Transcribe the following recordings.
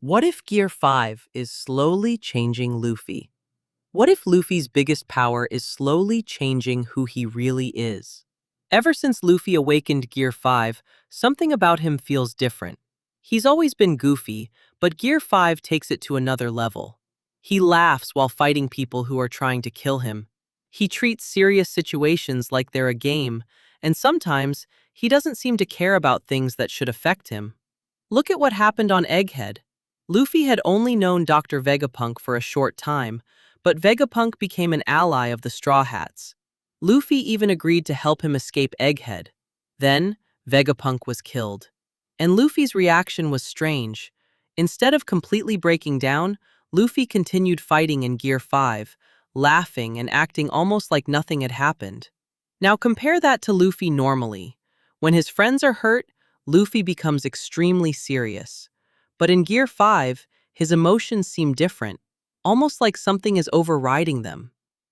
What if Gear 5 is slowly changing Luffy? What if Luffy's biggest power is slowly changing who he really is? Ever since Luffy awakened Gear 5, something about him feels different. He's always been goofy, but Gear 5 takes it to another level. He laughs while fighting people who are trying to kill him. He treats serious situations like they're a game, and sometimes he doesn't seem to care about things that should affect him. Look at what happened on Egghead. Luffy had only known Dr. Vegapunk for a short time, but Vegapunk became an ally of the Straw Hats. Luffy even agreed to help him escape Egghead. Then, Vegapunk was killed. And Luffy's reaction was strange. Instead of completely breaking down, Luffy continued fighting in Gear 5, laughing and acting almost like nothing had happened. Now compare that to Luffy normally. When his friends are hurt, Luffy becomes extremely serious. But in Gear 5, his emotions seem different, almost like something is overriding them.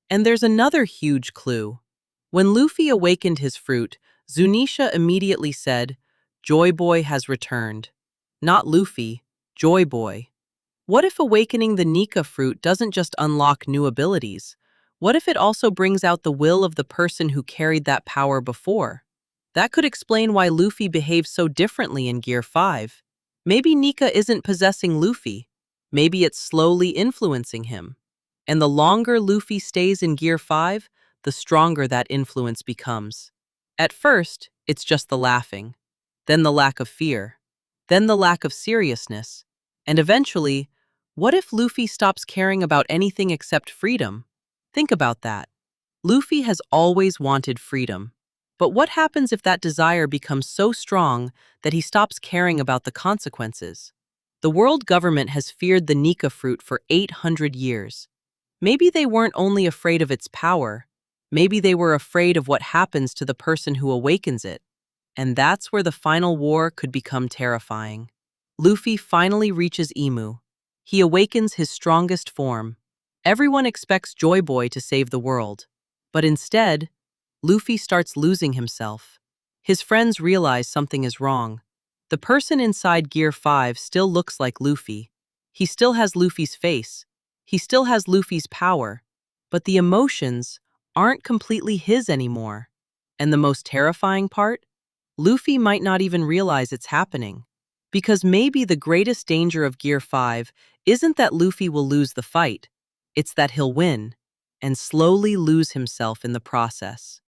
And there's another huge clue. When Luffy awakened his fruit, Zunisha immediately said, "Joy Boy has returned." Not Luffy, Joy Boy. What if awakening the Nika fruit doesn't just unlock new abilities? What if it also brings out the will of the person who carried that power before? That could explain why Luffy behaves so differently in Gear 5. Maybe Nika isn't possessing Luffy. Maybe it's slowly influencing him. And the longer Luffy stays in Gear 5, the stronger that influence becomes. At first, it's just the laughing, then the lack of fear, then the lack of seriousness, and eventually, what if Luffy stops caring about anything except freedom? Think about that. Luffy has always wanted freedom. But what happens if that desire becomes so strong that he stops caring about the consequences? The world government has feared the Nika fruit for 800 years. Maybe they weren't only afraid of its power, maybe they were afraid of what happens to the person who awakens it. And that's where the final war could become terrifying. Luffy finally reaches Emu. He awakens his strongest form. Everyone expects Joy Boy to save the world. But instead, Luffy starts losing himself. His friends realize something is wrong. The person inside Gear 5 still looks like Luffy. He still has Luffy's face. He still has Luffy's power. But the emotions aren't completely his anymore. And the most terrifying part? Luffy might not even realize it's happening. Because maybe the greatest danger of Gear 5 isn't that Luffy will lose the fight. It's that he'll win, and slowly lose himself in the process.